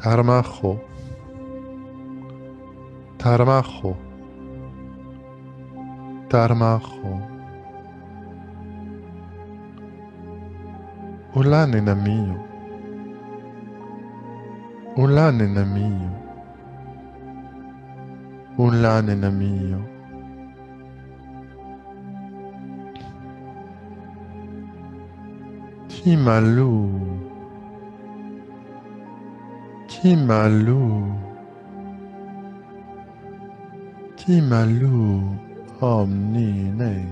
Tarmajo, Tarmajo, Tarmajo. Olá, nena mio. Olá, nena mio. Olá, nena mio. Timalu, Timalu, Timalu, omnine.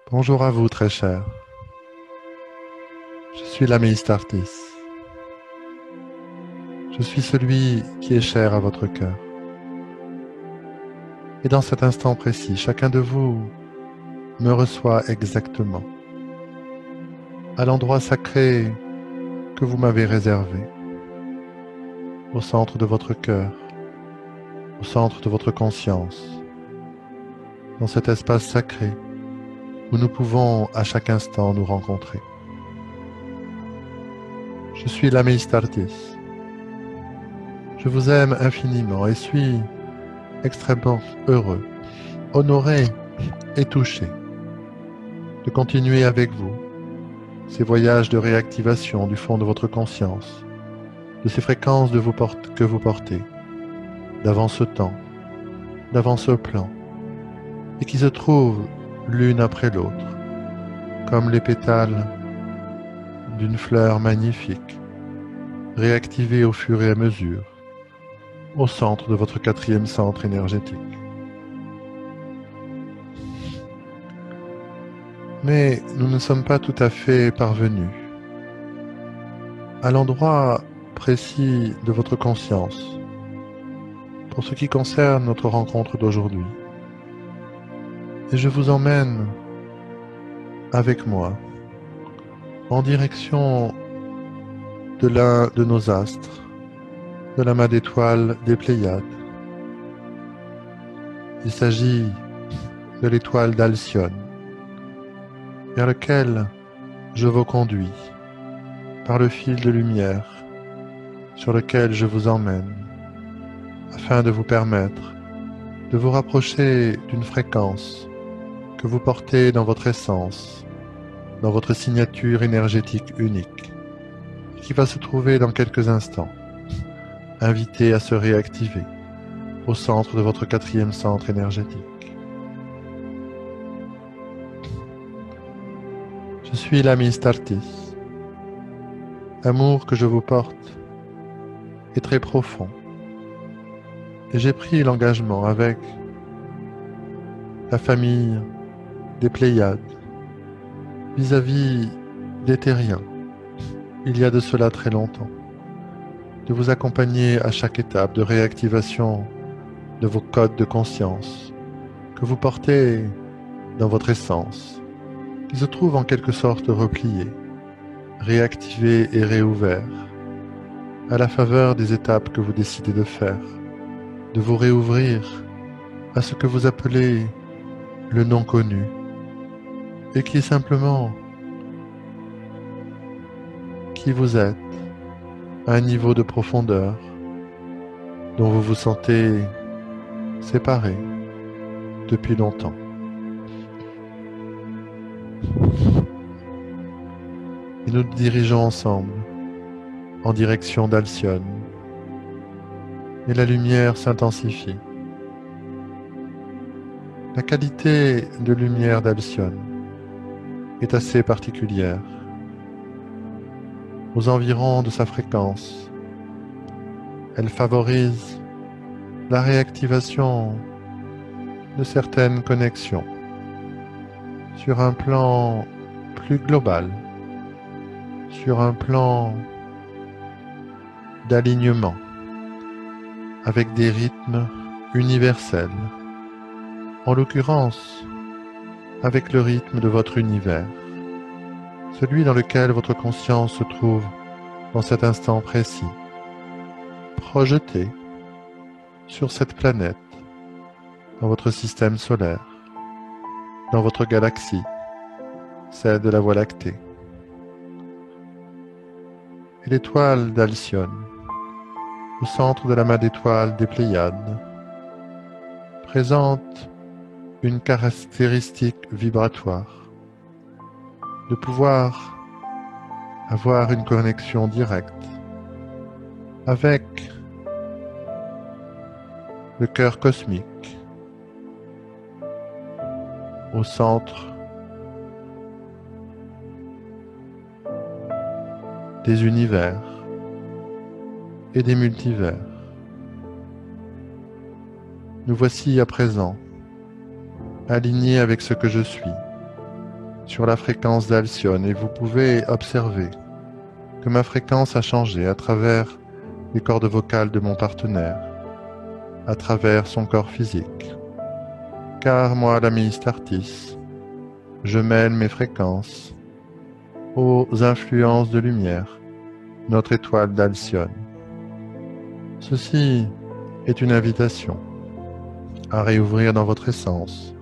Bonjour à vous, très cher. Je suis l'ami Astartes. Je suis celui qui est cher à votre cœur. Et dans cet instant précis, chacun de vous me reçoit exactement à l'endroit sacré que vous m'avez réservé, au centre de votre cœur, au centre de votre conscience, dans cet espace sacré où nous pouvons à chaque instant nous rencontrer. Je suis l'ami Astartes. Je vous aime infiniment et suis extrêmement heureux, honoré et touché de continuer avec vous ces voyages de réactivation du fond de votre conscience, de ces fréquences que vous portez, d'avant ce temps, d'avant ce plan, et qui se trouvent l'une après l'autre, comme les pétales d'une fleur magnifique, réactivés au fur et à mesure, au centre de votre quatrième centre énergétique. Mais nous ne sommes pas tout à fait parvenus à l'endroit précis de votre conscience pour ce qui concerne notre rencontre d'aujourd'hui. Et je vous emmène avec moi en direction de l'un de nos astres, de l'amas d'étoiles des Pléiades. Il s'agit de l'étoile d'Alcyone, vers lequel je vous conduis par le fil de lumière sur lequel je vous emmène, afin de vous permettre de vous rapprocher d'une fréquence que vous portez dans votre essence, dans votre signature énergétique unique, qui va se trouver dans quelques instants, invitée à se réactiver au centre de votre quatrième centre énergétique. Je suis l'ami Astartes. L'amour que je vous porte est très profond. Et j'ai pris l'engagement avec la famille des Pléiades vis-à-vis des Terriens, il y a de cela très longtemps, de vous accompagner à chaque étape de réactivation de vos codes de conscience que vous portez dans votre essence, qui se trouve en quelque sorte repliés, réactivés et réouverts, à la faveur des étapes que vous décidez de faire, de vous réouvrir à ce que vous appelez le non connu, et qui est simplement qui vous êtes à un niveau de profondeur dont vous vous sentez séparé depuis longtemps. Et nous nous dirigeons ensemble en direction d'Alcyone, et la lumière s'intensifie. La qualité de lumière d'Alcyone est assez particulière. Aux environs de sa fréquence, elle favorise la réactivation de certaines connexions sur un plan plus global, sur un plan d'alignement avec des rythmes universels, en l'occurrence avec le rythme de votre univers, celui dans lequel votre conscience se trouve dans cet instant précis, projeté sur cette planète, dans votre système solaire, dans votre galaxie, celle de la Voie lactée. Et l'étoile d'Alcyone, au centre de l'amas d'étoiles des Pléiades, présente une caractéristique vibratoire, de pouvoir avoir une connexion directe avec le cœur cosmique au centre des univers et des multivers. Nous voici à présent alignés avec ce que je suis sur la fréquence d'Alcyone et vous pouvez observer que ma fréquence a changé à travers les cordes vocales de mon partenaire, à travers son corps physique. Car moi, l'ami Astartis, je mêle mes fréquences aux influences de lumière, notre étoile d'Alcyone. Ceci est une invitation à réouvrir dans votre essence,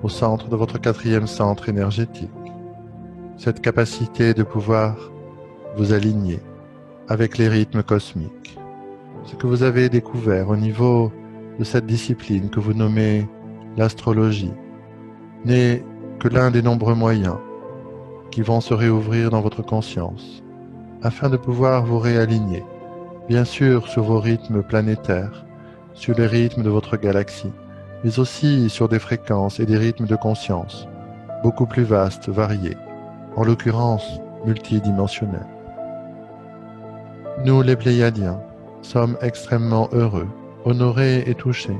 au centre de votre quatrième centre énergétique, cette capacité de pouvoir vous aligner avec les rythmes cosmiques. Ce que vous avez découvert au niveau de cette discipline que vous nommez l'astrologie n'est que l'un des nombreux moyens qui vont se réouvrir dans votre conscience afin de pouvoir vous réaligner, bien sûr sur vos rythmes planétaires, sur les rythmes de votre galaxie, mais aussi sur des fréquences et des rythmes de conscience beaucoup plus vastes, variés, en l'occurrence multidimensionnels. Nous, les Pléiadiens, sommes extrêmement heureux, honorés et touchés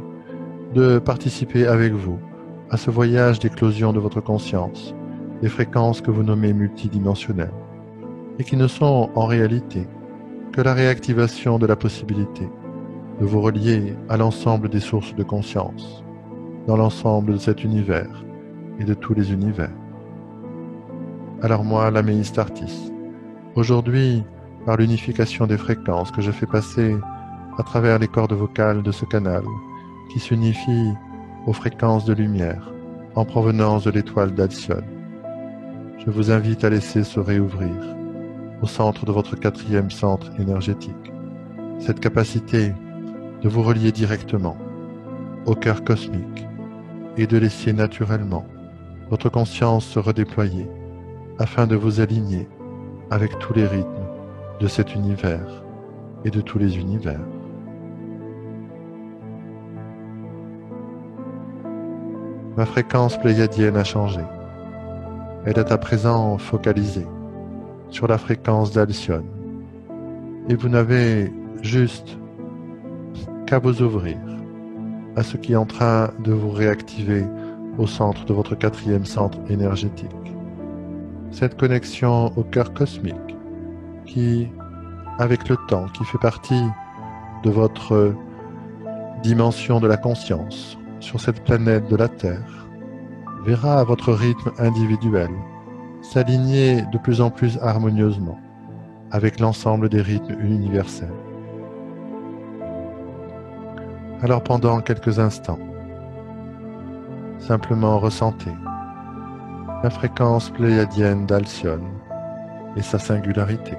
de participer avec vous à ce voyage d'éclosion de votre conscience, des fréquences que vous nommez multidimensionnelles, et qui ne sont en réalité que la réactivation de la possibilité de vous relier à l'ensemble des sources de conscience, dans l'ensemble de cet univers et de tous les univers. Alors moi, l'ami Astartis, aujourd'hui, par l'unification des fréquences que je fais passer à travers les cordes vocales de ce canal, qui s'unifie aux fréquences de lumière en provenance de l'étoile d'Alcyone, je vous invite à laisser se réouvrir au centre de votre quatrième centre énergétique, cette capacité de vous relier directement au cœur cosmique et de laisser naturellement votre conscience se redéployer afin de vous aligner avec tous les rythmes de cet univers et de tous les univers. Ma fréquence pléiadienne a changé. Elle est à présent focalisée sur la fréquence d'Alcyone. Et vous n'avez juste qu'à vous ouvrir à ce qui est en train de vous réactiver au centre de votre quatrième centre énergétique. Cette connexion au cœur cosmique qui, avec le temps, qui fait partie de votre dimension de la conscience sur cette planète de la Terre, verra votre rythme individuel s'aligner de plus en plus harmonieusement avec l'ensemble des rythmes universels. Alors pendant quelques instants, simplement ressentez la fréquence pléiadienne d'Alcyone et sa singularité.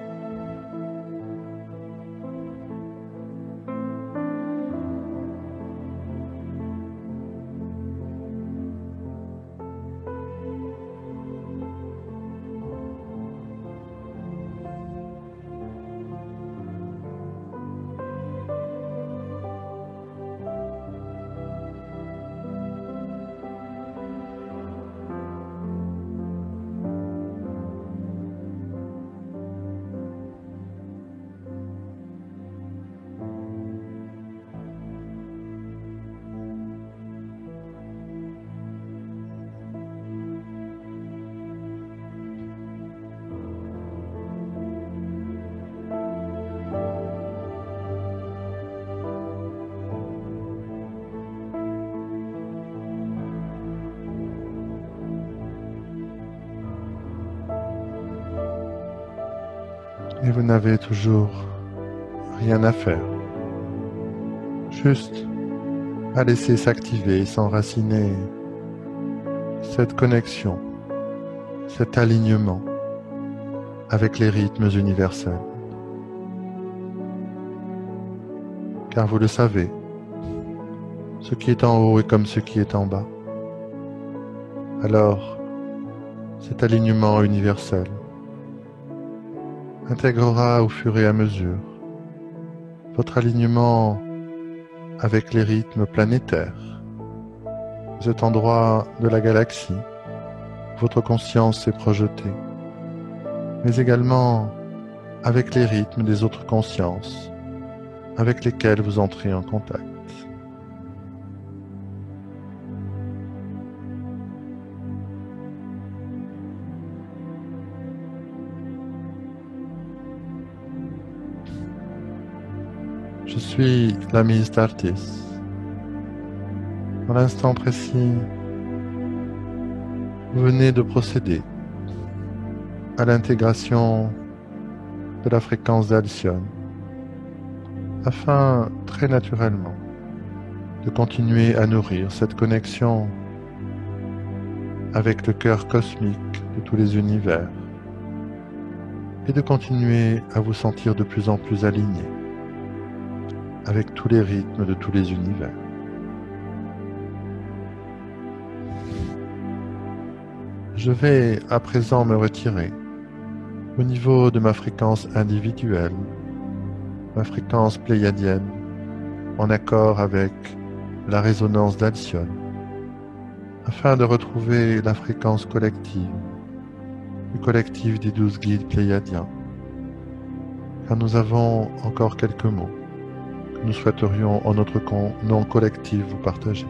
Et vous n'avez toujours rien à faire. Juste à laisser s'activer et s'enraciner cette connexion, cet alignement avec les rythmes universels. Car vous le savez, ce qui est en haut est comme ce qui est en bas. Alors, cet alignement universel intégrera au fur et à mesure votre alignement avec les rythmes planétaires, cet endroit de la galaxie où votre conscience s'est projetée, mais également avec les rythmes des autres consciences avec lesquelles vous entrez en contact. Je suis l'ami Startis. Dans l'instant précis, vous venez de procéder à l'intégration de la fréquence d'Alcyone afin, très naturellement, de continuer à nourrir cette connexion avec le cœur cosmique de tous les univers et de continuer à vous sentir de plus en plus aligné avec tous les rythmes de tous les univers. Je vais à présent me retirer au niveau de ma fréquence individuelle, ma fréquence pléiadienne, en accord avec la résonance d'Alcyone, afin de retrouver la fréquence collective, du collectif des 12 guides pléiadiens, car nous avons encore quelques mots que nous souhaiterions en notre nom collectif vous partager.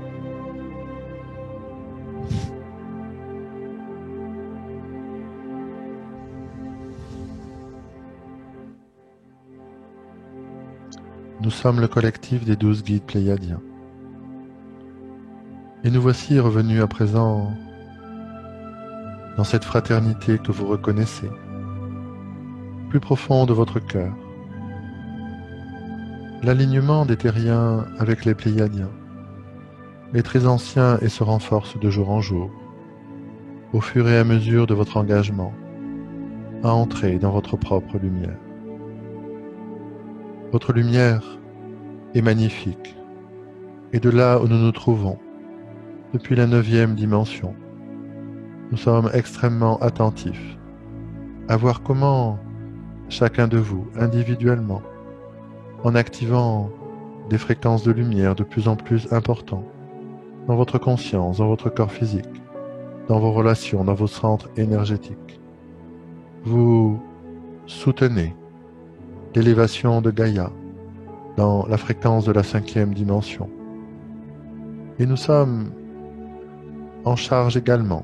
Nous sommes le collectif des 12 guides pléiadiens. Et nous voici revenus à présent dans cette fraternité que vous reconnaissez, plus profond de votre cœur. L'alignement des terriens avec les pléiadiens est très ancien et se renforce de jour en jour, au fur et à mesure de votre engagement à entrer dans votre propre lumière. Votre lumière est magnifique, et de là où nous nous trouvons, depuis la 9e dimension, nous sommes extrêmement attentifs à voir comment chacun de vous, individuellement, en activant des fréquences de lumière de plus en plus importantes dans votre conscience, dans votre corps physique, dans vos relations, dans vos centres énergétiques, vous soutenez l'élévation de Gaïa dans la fréquence de la 5e dimension. Et nous sommes en charge également,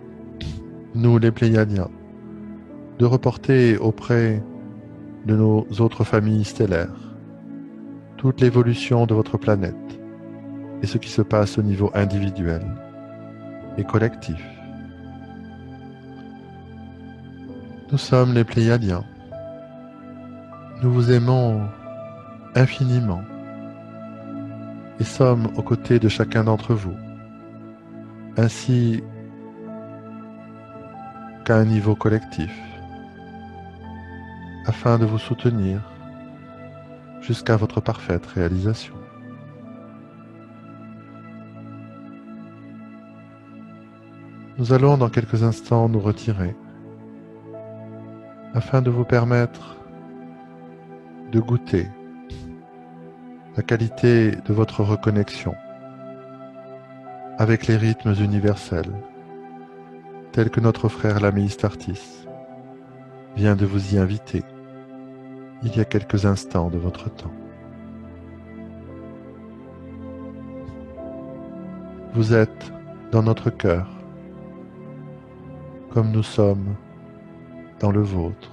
nous les Pléiadiens, de reporter auprès de nos autres familles stellaires toute l'évolution de votre planète et ce qui se passe au niveau individuel et collectif. Nous sommes les Pléiadiens. Nous vous aimons infiniment et sommes aux côtés de chacun d'entre vous, ainsi qu'à un niveau collectif, afin de vous soutenir jusqu'à votre parfaite réalisation. Nous allons dans quelques instants nous retirer afin de vous permettre de goûter la qualité de votre reconnexion avec les rythmes universels tels que notre frère l'ami Startis vient de vous y inviter il y a quelques instants de votre temps. Vous êtes dans notre cœur, comme nous sommes dans le vôtre.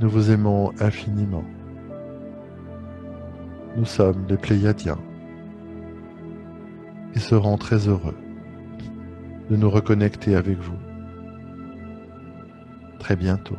Nous vous aimons infiniment. Nous sommes les Pléiadiens et serons très heureux de nous reconnecter avec vous très bientôt.